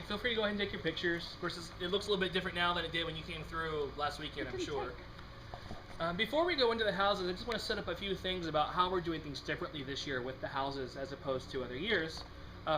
feel free to go ahead and take your pictures. Of course, it looks a little bit different now than it did when you came through last weekend, I'm sure. Before we go into the houses, I just want to set up a few things about how we're doing things differently this year with the houses as opposed to other years.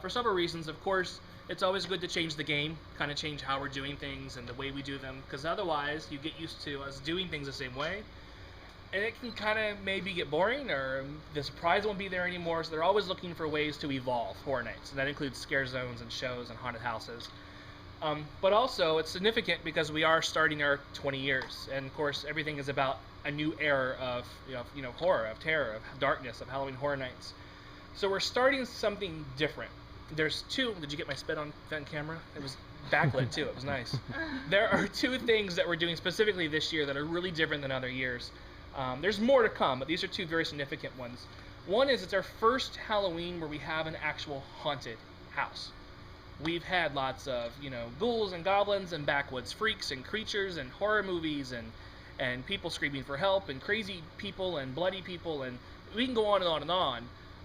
For several reasons, of course, it's always good to change the game, kind of change how we're doing things and the way we do them, because otherwise you get used to us doing things the same way, and it can kind of maybe get boring, or the surprise won't be there anymore, so they're always looking for ways to evolve Horror Nights, and that includes scare zones and shows and haunted houses. But also, it's significant because we are starting our 20 years, and of course, everything is about a new era of horror, of terror, of darkness, of Halloween Horror Nights. So we're starting something different. There's two. Did you get my spit on camera? It was backlit too. It was nice. There are two things that we're doing specifically this year that are really different than other years. There's more to come, but these are two very significant ones. One is it's our first Halloween where we have an actual haunted house. We've had lots of, ghouls and goblins and backwoods freaks and creatures and horror movies and people screaming for help and crazy people and bloody people, and we can go on and on and on.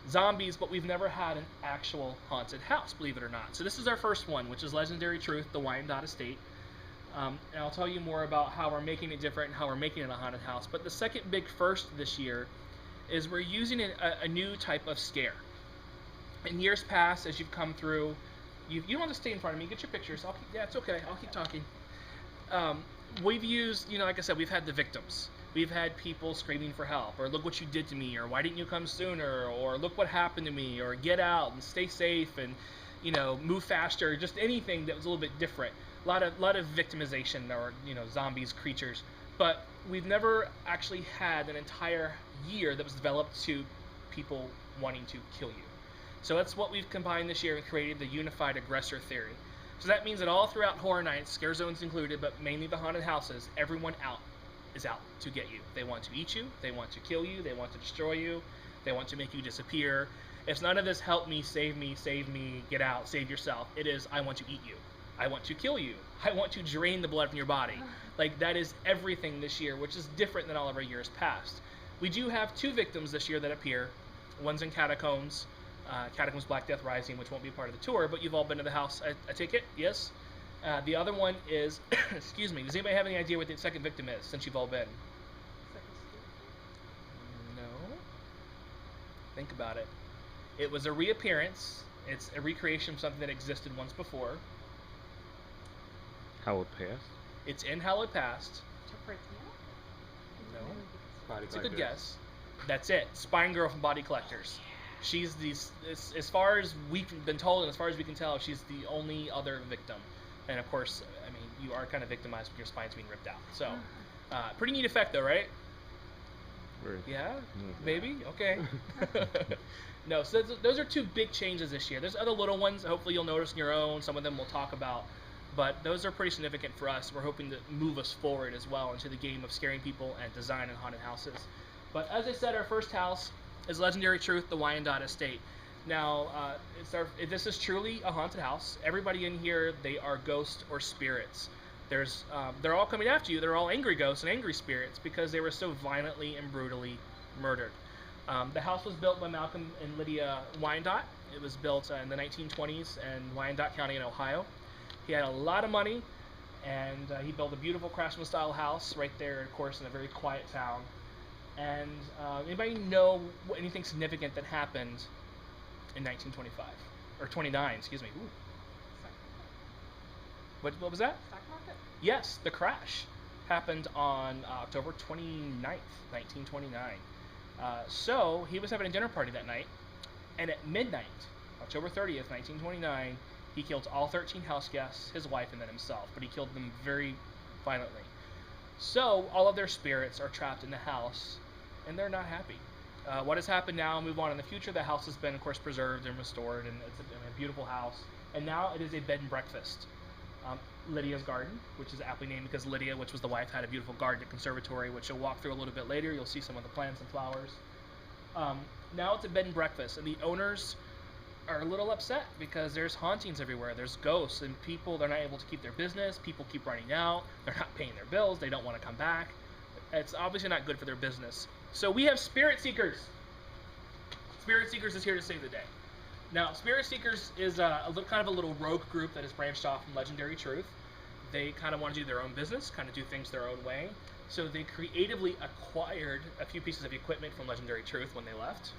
Zombies, but we've never had an actual haunted house, believe it or not. So this is our first one, which is Legendary Truth, the Wyandotte Estate. And I'll tell you more about how we're making it different and how we're making it a haunted house. But the second big first this year is we're using a new type of scare. In years past, as you've come through, you don't have to stay in front of me. Get your pictures. Yeah, it's okay. I'll keep talking. We've used, like I said, we've had the victims. We've had people screaming for help, or look what you did to me, or why didn't you come sooner, or look what happened to me, or get out and stay safe and, move faster, just anything that was a little bit different. A lot of victimization, or, zombies, creatures. But we've never actually had an entire year that was developed to people wanting to kill you. So that's what we've combined this year and created the unified aggressor theory. So that means that all throughout Horror Nights, scare zones included, but mainly the haunted houses, everyone is out to get you. They want to eat you, they want to kill you, they want to destroy you, they want to make you disappear. It's none of this help me, save me, get out, save yourself. It is, I want to eat you. I want to kill you. I want to drain the blood from your body. Like, that is everything this year, which is different than all of our years past. We do have two victims this year that appear. One's in Catacombs, Catacombs Black Death Rising, which won't be part of the tour, but you've all been to the house, I take it? Yes? The other one is, excuse me, does anybody have any idea what the second victim is, since you've all been? No? Think about it. It was a reappearance. It's a recreation of something that existed once before. Hallowed Past? It's in Hallowed Past. No. It's a good guess. That's it. Spine Girl from Body Collectors. She's as far as we've been told and as far as we can tell, she's the only other victim. And of course, I mean, you are kind of victimized when your spine's being ripped out. So, pretty neat effect though, right? Yeah? Maybe? Okay. No, so those are two big changes this year. There's other little ones, hopefully you'll notice on your own. Some of them we'll talk about. But those are pretty significant for us. We're hoping to move us forward as well into the game of scaring people and design and haunted houses. But as I said, our first house is Legendary Truth, the Wyandotte Estate. Now, this is truly a haunted house. Everybody in here, they are ghosts or spirits. They're all coming after you. They're all angry ghosts and angry spirits because they were so violently and brutally murdered. The house was built by Malcolm and Lydia Wyandotte. It was built in the 1920s in Wyandotte County in Ohio. He had a lot of money, and he built a beautiful craftsman-style house right there, of course, in a very quiet town. And anybody know anything significant that happened in 1925? Or 29, excuse me. Ooh. What was that? Stock market? Yes, the crash happened on October 29th, 1929. So he was having a dinner party that night, and at midnight, October 30th, 1929, he killed all 13 house guests, his wife, and then himself, but he killed them very violently. So all of their spirits are trapped in the house, and they're not happy. What has happened now, move on in the future, the house has been, of course, preserved and restored, and it's a beautiful house. And now it is a bed and breakfast. Lydia's garden, which is aptly named because Lydia, which was the wife, had a beautiful garden and conservatory, which you'll walk through a little bit later. You'll see some of the plants and flowers. Now it's a bed and breakfast, and the owners are a little upset because there's hauntings everywhere. There's ghosts and people. They're not able to keep their business. People keep running out. They're not paying their bills. They don't want to come back. It's obviously not good for their business. So we have Spirit Seekers. Spirit Seekers is here to save the day. Now, Spirit Seekers is kind of a little rogue group that has branched off from Legendary Truth. They kind of want to do their own business, kind of do things their own way. So they creatively acquired a few pieces of equipment from Legendary Truth when they left.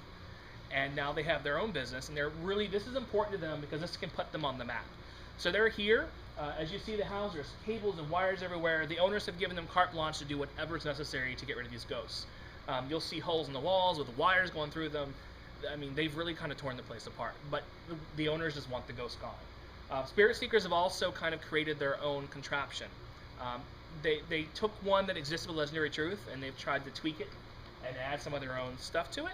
And now they have their own business, and this is important to them because this can put them on the map. So they're here. As you see the house, there's cables and wires everywhere. The owners have given them carte blanche to do whatever is necessary to get rid of these ghosts. You'll see holes in the walls with wires going through them. I mean, they've really kind of torn the place apart, but the owners just want the ghosts gone. Spirit Seekers have also kind of created their own contraption. They took one that existed with Legendary Truth, and they've tried to tweak it and add some of their own stuff to it.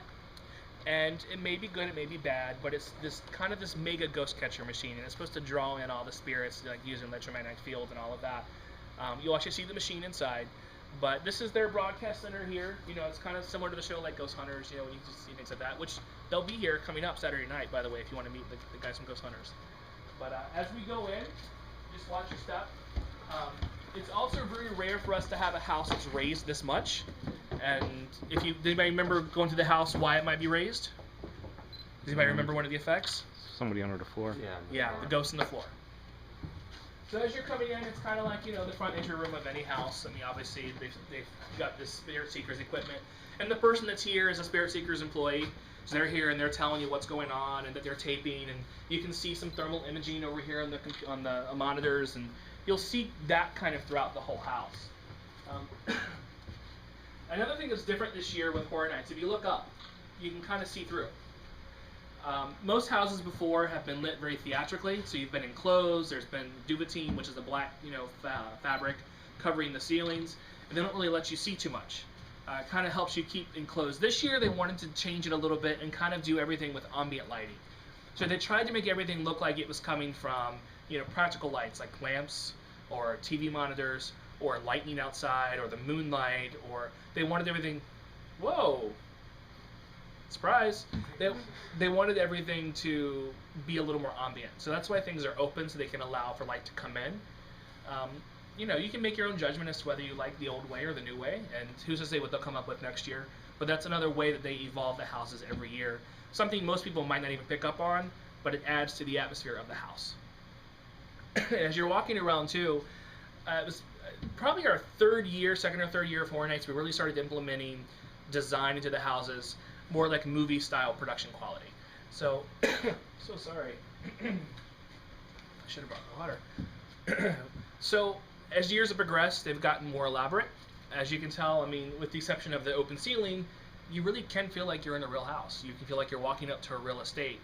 And it may be good, it may be bad, but it's this mega ghost catcher machine, and it's supposed to draw in all the spirits, like using electromagnetic field and all of that. You'll actually see the machine inside, but this is their broadcast center here. You know, it's kind of similar to the show like Ghost Hunters, you know, when you just see things like that, which they'll be here coming up Saturday night, by the way, if you want to meet the guys from Ghost Hunters. But as we go in, just watch your step. It's also very rare for us to have a house that's raised this much. And if anybody remember going to the house, why it might be raised? Does anybody remember one of the effects? Somebody under the floor. Yeah, the ghost on the floor. So as you're coming in, it's kind of like, you know, the front entry room of any house. I mean, obviously, they've got this Spirit Seekers equipment. And the person that's here is a Spirit Seekers employee. So they're here and they're telling you what's going on and that they're taping. And you can see some thermal imaging over here on the monitors. And you'll see that kind of throughout the whole house. Another thing that's different this year with Horror Nights, if you look up, you can kind of see through. Most houses before have been lit very theatrically, so you've been enclosed. There's been duvetine, which is a black, fabric covering the ceilings, and they don't really let you see too much. It kind of helps you keep enclosed. This year, they wanted to change it a little bit and kind of do everything with ambient lighting. So they tried to make everything look like it was coming from, practical lights like lamps or TV monitors, or lightning outside, or the moonlight, or they wanted everything. Whoa! Surprise! They wanted everything to be a little more ambient. So that's why things are open, so they can allow for light to come in. You can make your own judgment as to whether you like the old way or the new way, and who's to say what they'll come up with next year. But that's another way that they evolve the houses every year. Something most people might not even pick up on, but it adds to the atmosphere of the house. As you're walking around too, it was probably our second or third year of Horror Nights, we really started implementing design into the houses, more like movie style production quality. So, so sorry. I should have brought the water. So, as years have progressed, they've gotten more elaborate. As you can tell, I mean, with the exception of the open ceiling, you really can feel like you're in a real house. You can feel like you're walking up to a real estate.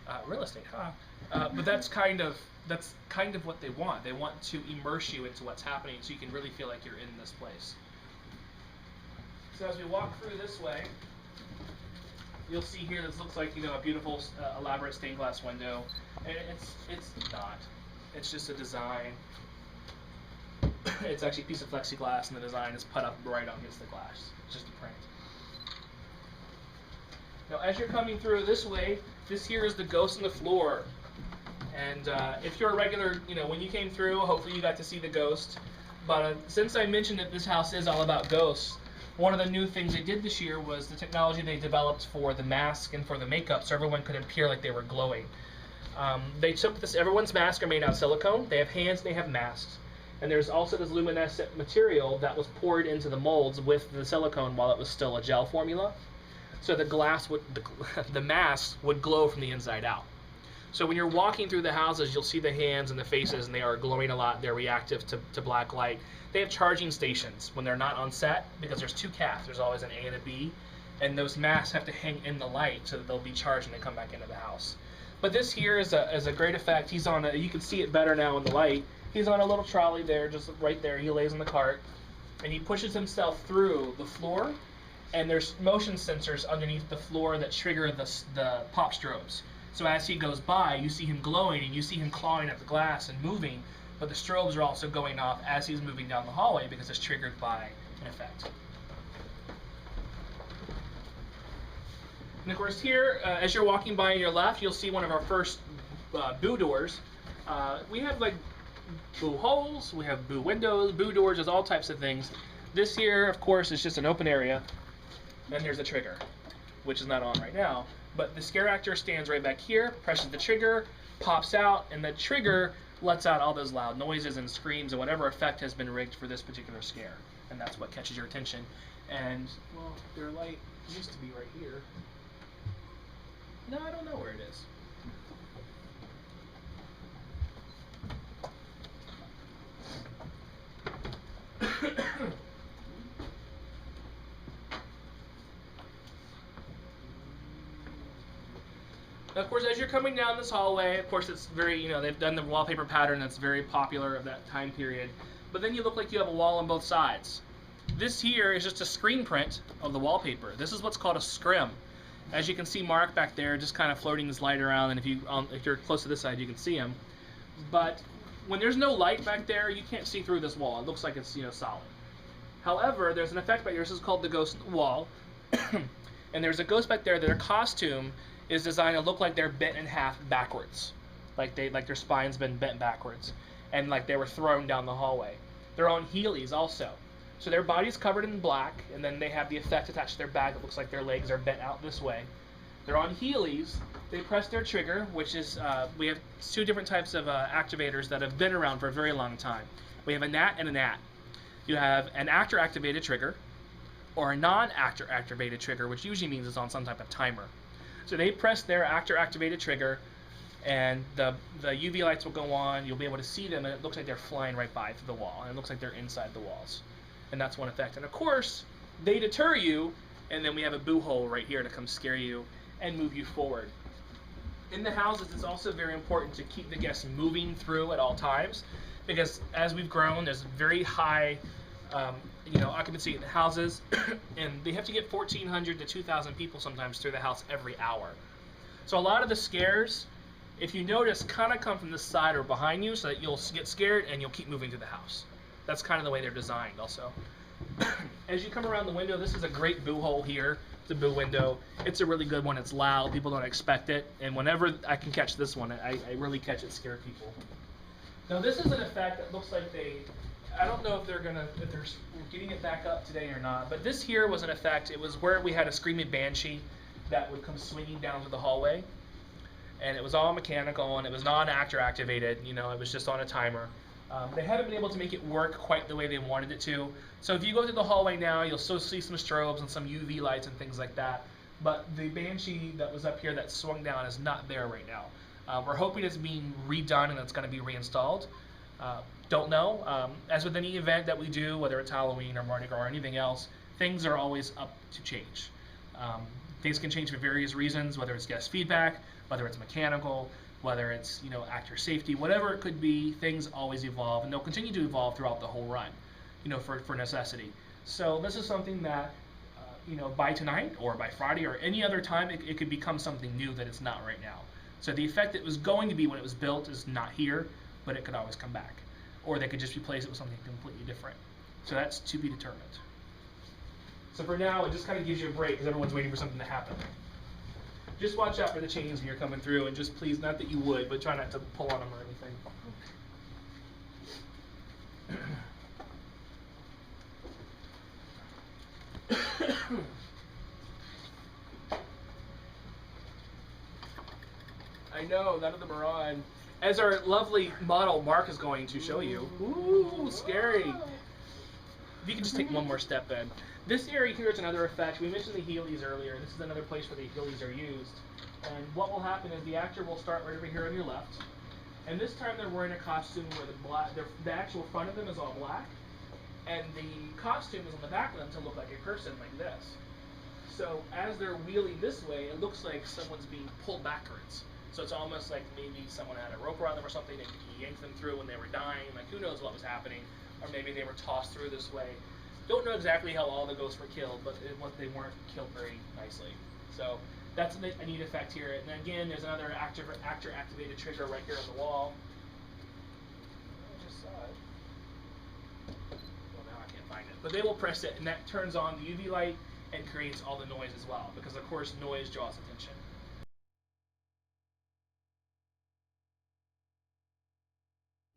But that's kind of what they want. They want to immerse you into what's happening so you can really feel like you're in this place. So as we walk through this way, you'll see here this looks like a beautiful elaborate stained glass window, and it's not. It's just a design. It's actually a piece of plexiglass, and the design is put up right on against the glass. It's just a print. Now, as you're coming through this way, this here is the ghost on the floor. And if you're a regular, when you came through, hopefully you got to see the ghost. But since I mentioned that this house is all about ghosts, one of the new things they did this year was the technology they developed for the mask and for the makeup, so everyone could appear like they were glowing. They took this, everyone's masks are made out of silicone. They have hands, they have masks. And there's also this luminescent material that was poured into the molds with the silicone while it was still a gel formula. So the mask would glow from the inside out. So when you're walking through the houses, you'll see the hands and the faces, and they are glowing a lot. They're reactive to black light. They have charging stations when they're not on set, because there's two casts. There's always an A and a B, and those masks have to hang in the light so that they'll be charged when they come back into the house. But this here is a great effect. He's on you can see it better now in the light. He's on a little trolley there, just right there. He lays on the cart, and he pushes himself through the floor, and there's motion sensors underneath the floor that trigger the pop strobes. So as he goes by, you see him glowing, and you see him clawing at the glass and moving, but the strobes are also going off as he's moving down the hallway because it's triggered by an effect. And of course here, as you're walking by on your left, you'll see one of our first boo doors. We have like boo holes, we have boo windows, boo doors, there's all types of things. This here, of course, is just an open area. Then there's a trigger, which is not on right now. But the scare actor stands right back here, presses the trigger, pops out, and the trigger lets out all those loud noises and screams and whatever effect has been rigged for this particular scare. And that's what catches your attention. And, well, their light used to be right here. No, I don't know where it is. Of course, as you're coming down this hallway, of course, it's very, they've done the wallpaper pattern that's very popular of that time period. But then you look like you have a wall on both sides. This here is just a screen print of the wallpaper. This is what's called a scrim. As you can see Mark back there just kind of floating his light around, and if you're close to this side, you can see him. But when there's no light back there, you can't see through this wall. It looks like it's, solid. However, there's an effect back here. This is called the ghost wall. And there's a ghost back there. Their costume is designed to look like they're bent in half backwards, like their spine's been bent backwards, and like they were thrown down the hallway. They're on Heelys also, so their body's covered in black, and then they have the effect attached to their back. It looks like their legs are bent out this way. They're on Heelys. They press their trigger, which is we have two different types of activators that have been around for a very long time. We have a NAT and a NAT. You have an actor-activated trigger, or a non-actor activated trigger, which usually means it's on some type of timer. So they press their actor-activated trigger, and the UV lights will go on. You'll be able to see them, and it looks like they're flying right by through the wall, and it looks like they're inside the walls. And that's one effect. And of course, they deter you, and then we have a boo hole right here to come scare you and move you forward. In the houses, it's also very important to keep the guests moving through at all times, because as we've grown, there's very high occupancy in the houses, and they have to get 1,400 to 2,000 people sometimes through the house every hour. So a lot of the scares, if you notice, kind of come from this side or behind you, so that you'll get scared and you'll keep moving through the house. That's kind of the way they're designed also. As you come around the window, this is a great boo hole here. It's a boo window. It's a really good one. It's loud. People don't expect it. And whenever I can catch this one, I really catch it, scare people. Now this is an effect that looks like I don't know if they're getting it back up today or not, but this here was an effect. It was where we had a screaming banshee that would come swinging down to the hallway, and it was all mechanical, and it was non-actor activated. It was just on a timer. They haven't been able to make it work quite the way they wanted it to. So if you go through the hallway now, you'll still see some strobes and some UV lights and things like that. But the banshee that was up here that swung down is not there right now. We're hoping it's being redone and it's going to be reinstalled. Don't know. As with any event that we do, whether it's Halloween or Mardi Gras or anything else, things are always up to change. Things can change for various reasons, whether it's guest feedback, whether it's mechanical, whether it's actor safety, whatever it could be. Things always evolve, and they'll continue to evolve throughout the whole run, for necessity. So this is something that by tonight or by Friday or any other time, it could become something new that it's not right now. So the effect it was going to be when it was built is not here, but it could always come back. Or they could just replace it with something completely different. So that's to be determined. So for now, it just kind of gives you a break because everyone's waiting for something to happen. Just watch out for the chains when you're coming through, and just please, not that you would, but try not to pull on them or anything. I know, none of them are on. As our lovely model Mark is going to show you. Ooh, scary. If you can just take one more step in. This area here is another effect. We mentioned the Heelys earlier. This is another place where the Heelys are used. And what will happen is the actor will start right over here on your left. And this time they're wearing a costume where the actual front of them is all black. And the costume is on the back of them to look like a person like this. So as they're wheeling this way, it looks like someone's being pulled backwards. So it's almost like maybe someone had a rope around them or something and yanked them through when they were dying. Like, who knows what was happening. Or maybe they were tossed through this way. Don't know exactly how all the ghosts were killed, but they weren't killed very nicely. So that's a neat effect here. And then again, there's another actor-activated trigger right here on the wall. I just saw it. Well, now I can't find it. But they will press it, and that turns on the UV light and creates all the noise as well. Because, of course, noise draws attention.